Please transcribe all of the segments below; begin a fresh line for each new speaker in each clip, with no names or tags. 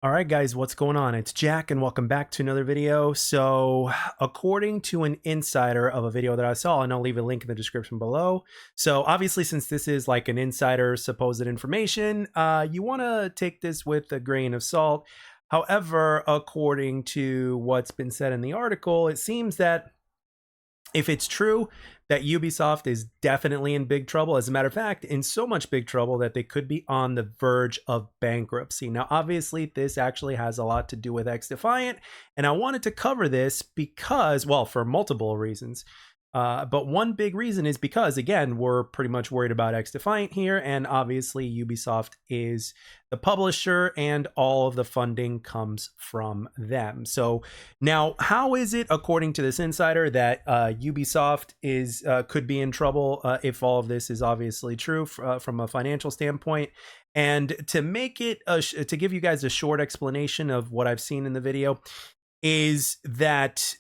All right, guys, what's going on? It's Jack, and welcome back to another video. So, according to an insider of a video that I saw, and I'll leave a link in the description below. So, obviously, since this is like an insider supposed information, you want to take this with a grain of salt. However, according to what's been said in the article, it seems that if it's true that Ubisoft is definitely in big trouble, as a matter of fact, in so much big trouble that they could be on the verge of bankruptcy. Now, obviously, this actually has a lot to do with XDefiant, and I wanted to cover this because, well, for multiple reasons. But one big reason is because, again, we're pretty much worried about XDefiant here, and obviously Ubisoft is the publisher and all of the funding comes from them. So now, how is it, according to this insider, that Ubisoft is could be in trouble if all of this is obviously true from a financial standpoint? And to make it, to give you guys a short explanation of what I've seen in the video, is that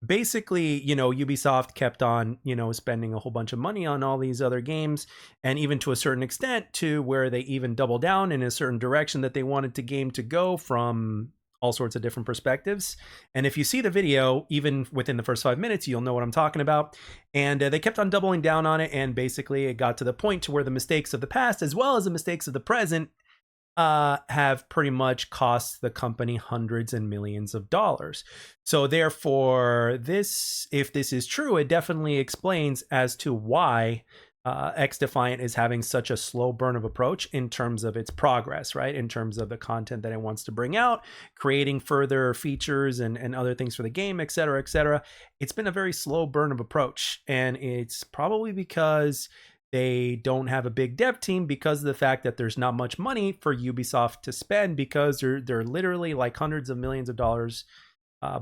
basically, Ubisoft kept on, spending a whole bunch of money on all these other games, and even to a certain extent to where they even double down in a certain direction that they wanted the game to go from all sorts of different perspectives. And if you see the video, even within the first 5 minutes, you'll know what I'm talking about. And they kept on doubling down on it, and basically it got to the point to where the mistakes of the past, as well as the mistakes of the present, have pretty much cost the company hundreds and millions of dollars. So therefore, if this is true, it definitely explains as to why XDefiant is having such a slow burn of approach in terms of its progress, right? In terms of the content that it wants to bring out, creating further features and other things for the game, et cetera, et cetera. It's been a very slow burn of approach, and it's probably because they don't have a big dev team, because of the fact that there's not much money for Ubisoft to spend, because they're literally like hundreds of millions of dollars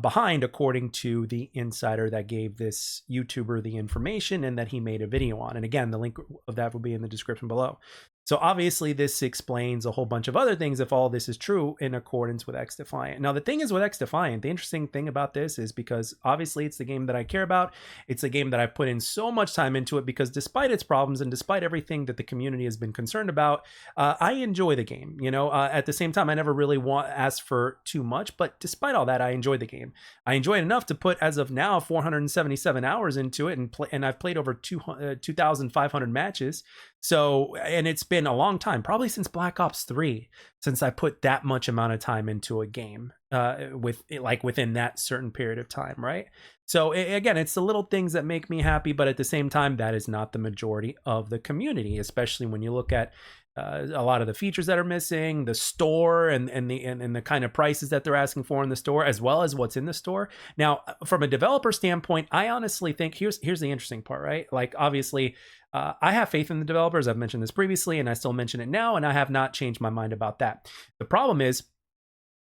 behind, according to the insider that gave this YouTuber the information and that he made a video on. And again, the link of that will be in the description below. So obviously this explains a whole bunch of other things if all this is true in accordance with XDefiant. Now, the thing is with XDefiant, the interesting thing about this is because obviously it's the game that I care about. It's a game that I've put in so much time into it, because despite its problems and despite everything that the community has been concerned about, I enjoy the game. At the same time, I never really ask for too much, but despite all that, I enjoy the game. I enjoy it enough to put, as of now, 477 hours into it, and I've played over 2,500 matches. So, and it's been a long time, probably since Black Ops 3, since I put that much amount of time into a game, within that certain period of time, right? So again, it's the little things that make me happy, but at the same time, that is not the majority of the community, especially when you look at a lot of the features that are missing, the store, and the kind of prices that they're asking for in the store, as well as what's in the store. Now, from a developer standpoint, I honestly think here's the interesting part, right? Like, obviously, I have faith in the developers. I've mentioned this previously, and I still mention it now, and I have not changed my mind about that. The problem is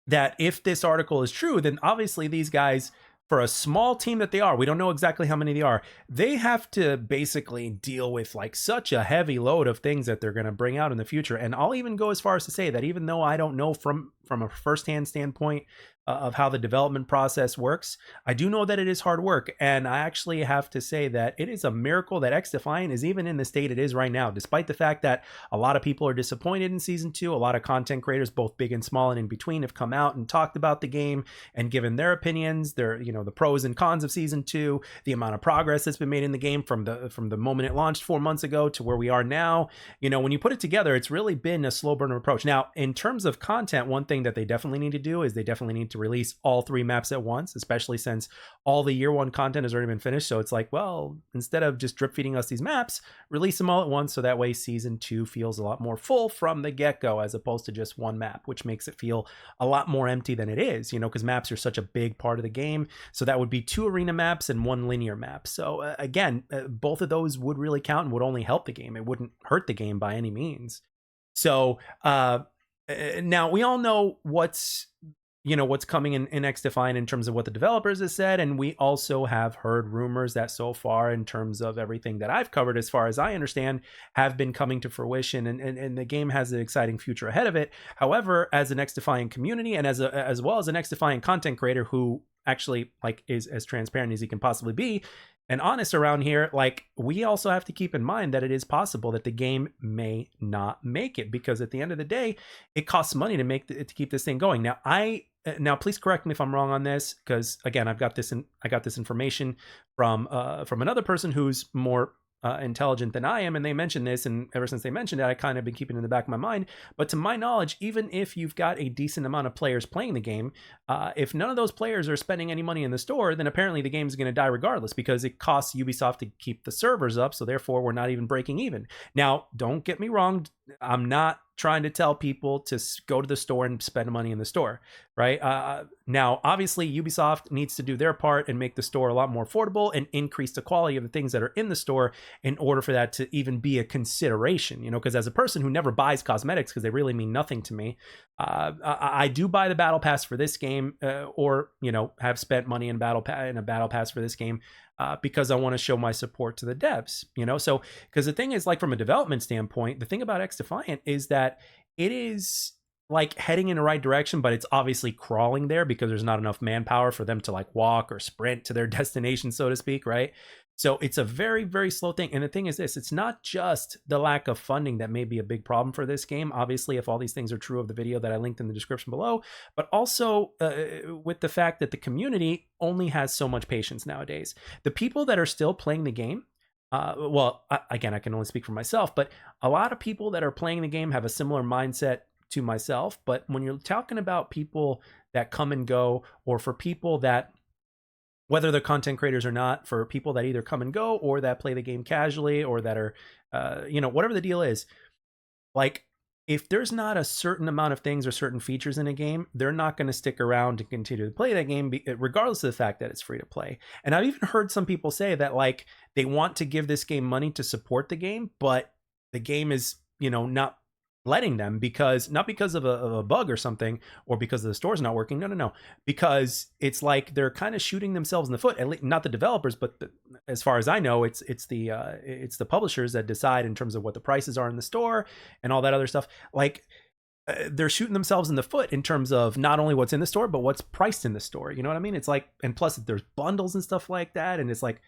that if this article is true, then obviously these guys, for a small team that they are, we don't know exactly how many they are, they have to basically deal with like such a heavy load of things that they're going to bring out in the future. And I'll even go as far as to say that even though I don't know from a firsthand standpoint of how the development process works, I do know that it is hard work. And I actually have to say that it is a miracle that XDefiant is even in the state it is right now, despite the fact that a lot of people are disappointed in season 2. A lot of content creators, both big and small and in between, have come out and talked about the game and given their opinions, the pros and cons of season 2, the amount of progress that's been made in the game from the moment it launched 4 months ago to where we are now. When you put it together, it's really been a slow burner approach. Now, in terms of content, one thing that they definitely need to do is they definitely need to release all 3 maps at once, especially since all the year 1 content has already been finished. So it's like, well, instead of just drip feeding us these maps, release them all at once, so that way season 2 feels a lot more full from the get-go, as opposed to just 1 map, which makes it feel a lot more empty than it is, because maps are such a big part of the game. So that would be 2 arena maps and 1 linear map. So again, both of those would really count and would only help the game. It wouldn't hurt the game by any means. So now we all know what's coming in XDefiant in terms of what the developers have said, and we also have heard rumors that so far, in terms of everything that I've covered, as far as I understand, have been coming to fruition, and the game has an exciting future ahead of it. However, as an XDefiant community, and as well as an XDefiant content creator who actually is as transparent as he can possibly be, and honest around here, like, we also have to keep in mind that it is possible that the game may not make it, because at the end of the day, it costs money to make to keep this thing going. Now please correct me if I'm wrong on this, because again, I got this information from another person who's more intelligent than I am, and they mentioned this, and ever since they mentioned it, I kind of been keeping it in the back of my mind. But to my knowledge, even if you've got a decent amount of players playing the game, if none of those players are spending any money in the store, then apparently the game is going to die regardless, because it costs Ubisoft to keep the servers up, so therefore we're not even breaking even. Now, don't get me wrong, I'm not trying to tell people to go to the store and spend money in the store, right? Now, obviously, Ubisoft needs to do their part and make the store a lot more affordable and increase the quality of the things that are in the store in order for that to even be a consideration, you know, because as a person who never buys cosmetics because they really mean nothing to me, I do buy the battle pass for this game, or, you know, have spent money in a battle pass for this game, because I want to show my support to the devs, you know? So, because the thing is, like, from a development standpoint, the thing about XDefiant is that it is like heading in the right direction, but it's obviously crawling there because there's not enough manpower for them to like walk or sprint to their destination, so to speak, right? So it's a very, very slow thing. And the thing is this, it's not just the lack of funding that may be a big problem for this game, obviously, if all these things are true of the video that I linked in the description below, but also with the fact that the community only has so much patience nowadays. The people that are still playing the game, again, I can only speak for myself, but a lot of people that are playing the game have a similar mindset to myself. But when you're talking about people that come and go, or for people that, whether they're content creators or not, for people that either come and go or that play the game casually, or that are, you know, whatever the deal is, like, if there's not a certain amount of things or certain features in a game, they're not going to stick around and continue to play that game, regardless of the fact that it's free to play. And I've even heard some people say that, like, they want to give this game money to support the game, but the game is, you know, not letting them, because not because of a bug or something, or because the store's not working. No, because it's like they're kind of shooting themselves in the foot. At least not the developers, but as far as I know, it's the publishers that decide in terms of what the prices are in the store and all that other stuff. Like, they're shooting themselves in the foot in terms of not only what's in the store, but what's priced in the store. You know what I mean? It's like, and plus there's bundles and stuff like that, and it's like,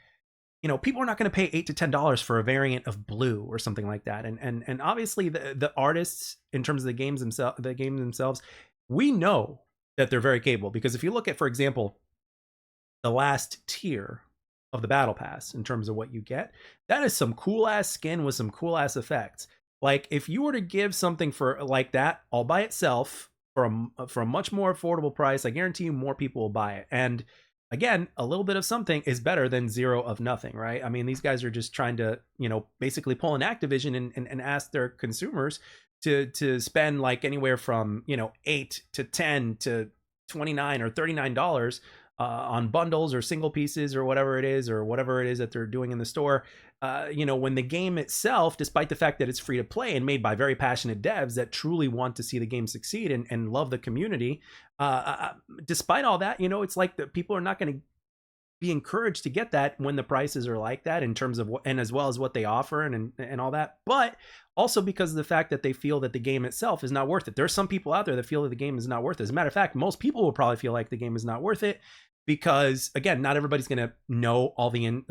you know, people are not going to pay $8 to $10 for a variant of blue or something like that. And obviously the artists, in terms of the games themselves, we know that they're very capable, because if you look at, for example, the last tier of the battle pass in terms of what you get, that is some cool ass skin with some cool ass effects. Like, if you were to give something for like that all by itself for a much more affordable price, I guarantee you more people will buy it. And again, a little bit of something is better than zero of nothing, right? I mean, these guys are just trying to, you know, basically pull an Activision and ask their consumers to spend like anywhere from, you know, $8 to $10 to $29 or $39 on bundles or single pieces or whatever it is that they're doing in the store. You know, when the game itself, despite the fact that it's free to play and made by very passionate devs that truly want to see the game succeed and love the community, despite all that, you know, it's like the people are not going to be encouraged to get that when the prices are like that, in terms of what, and as well as what they offer and all that, but also because of the fact that they feel that the game itself is not worth it. There's some people out there that feel that the game is not worth it. As a matter of fact, most people will probably feel like the game is not worth it, because again, not everybody's going to know all the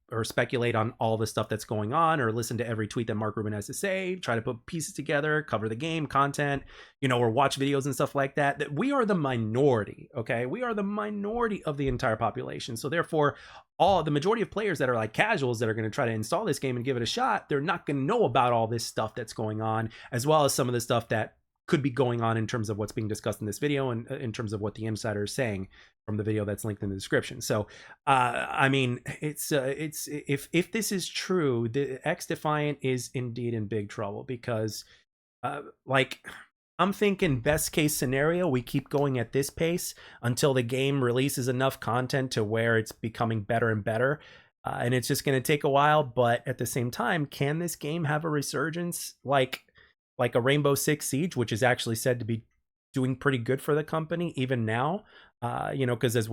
or speculate on all the stuff that's going on, or listen to every tweet that Mark Rubin has to say, try to put pieces together, cover the game content, you know, or watch videos and stuff like that. That we are the minority, okay? We are the minority of the entire population. So therefore, the majority of players that are like casuals that are going to try to install this game and give it a shot, they're not going to know about all this stuff that's going on, as well as some of the stuff that could be going on in terms of what's being discussed in this video, and in terms of what the insider is saying from the video that's linked in the description. So, I mean, it's if this is true, the XDefiant is indeed in big trouble, because, like, I'm thinking best case scenario, we keep going at this pace until the game releases enough content to where it's becoming better and better. And it's just going to take a while, but at the same time, can this game have a resurgence like a Rainbow Six Siege, which is actually said to be doing pretty good for the company even now? You know, because as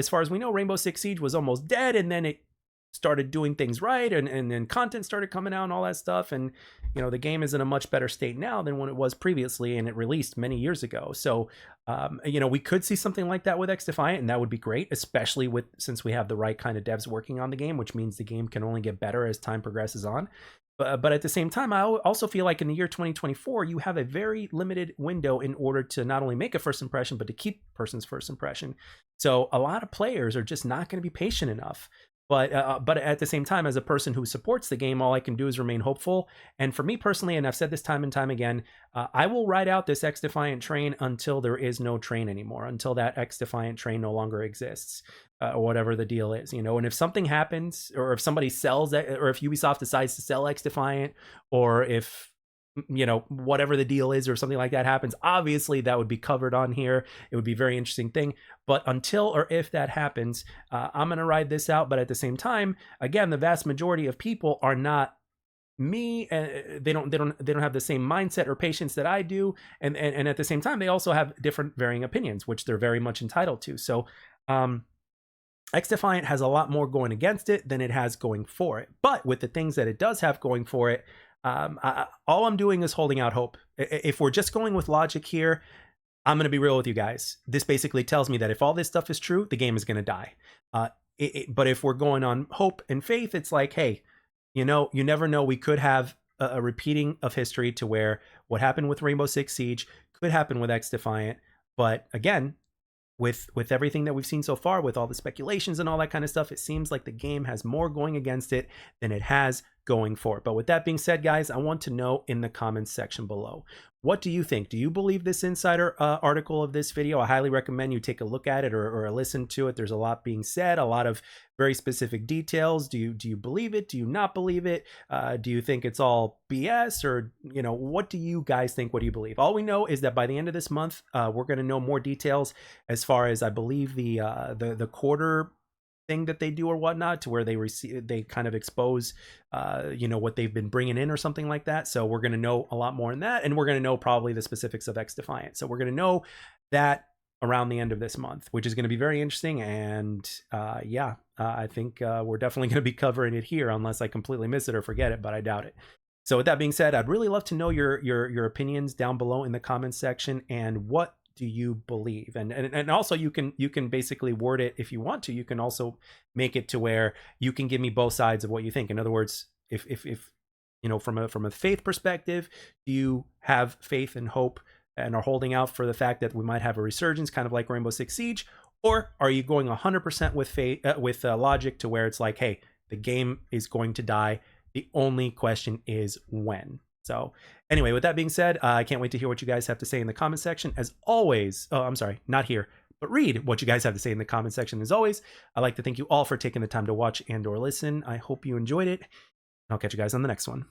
far as we know, Rainbow Six Siege was almost dead, and then it started doing things right, and then content started coming out and all that stuff, and the game is in a much better state now than when it was previously, and it released many years ago. So we could see something like that with XDefiant, and that would be great, especially since we have the right kind of devs working on the game, which means the game can only get better as time progresses on. But at the same time, I also feel like in the year 2024, you have a very limited window in order to not only make a first impression, but to keep person's first impression. So a lot of players are just not going to be patient enough. But at the same time, as a person who supports the game, all I can do is remain hopeful. And for me personally, and I've said this time and time again, I will ride out this XDefiant train until there is no train anymore, until that XDefiant train no longer exists, or whatever the deal is, And if something happens, or if somebody sells it, or if Ubisoft decides to sell XDefiant, or if whatever the deal is or something like that happens, obviously that would be covered on here. It would be a very interesting thing. But until or if that happens, I'm going to ride this out. But at the same time, again, the vast majority of people are not me. They don't have the same mindset or patience that I do. And at the same time, they also have different varying opinions, which they're very much entitled to. So XDefiant has a lot more going against it than it has going for it. But with the things that it does have going for it, all I'm doing is holding out hope. If we're just going with logic here, I'm going to be real with you guys. This basically tells me that if all this stuff is true, the game is going to die. But if we're going on hope and faith, it's like, hey, you never know. We could have a repeating of history to where what happened with Rainbow Six Siege could happen with XDefiant. But again, with everything that we've seen so far, with all the speculations and all that kind of stuff, it seems like the game has more going against it than it has going for it. But with that being said, guys, I want to know in the comments section below, what do you think? Do you believe this insider article of this video? I highly recommend you take a look at it or listen to it. There's a lot being said, a lot of very specific details. Do you believe it? Do you not believe it? Do you think it's all BS? Or, what do you guys think? What do you believe? All we know is that by the end of this month, we're going to know more details as far as, I believe, the quarter thing that they do or whatnot, to where they kind of expose what they've been bringing in or something like that. So we're going to know a lot more in that, and we're going to know probably the specifics of XDefiant. So we're going to know that around the end of this month, which is going to be very interesting. And I think we're definitely going to be covering it here, unless I completely miss it or forget it, but I doubt it. So with that being said, I'd really love to know your opinions down below in the comments section, and what do you believe? And also you can basically word it if you want to. You can also make it to where you can give me both sides of what you think. In other words, if from a faith perspective, do you have faith and hope and are holding out for the fact that we might have a resurgence, kind of like Rainbow Six Siege? Or are you going 100% with faith, with logic, to where it's like, hey, the game is going to die. The only question is when. So anyway, with that being said, I can't wait to hear what you guys have to say in the comment section. As always, I'm sorry, not here, but read what you guys have to say in the comment section. As always, I'd like to thank you all for taking the time to watch and or listen. I hope you enjoyed it. I'll catch you guys on the next one.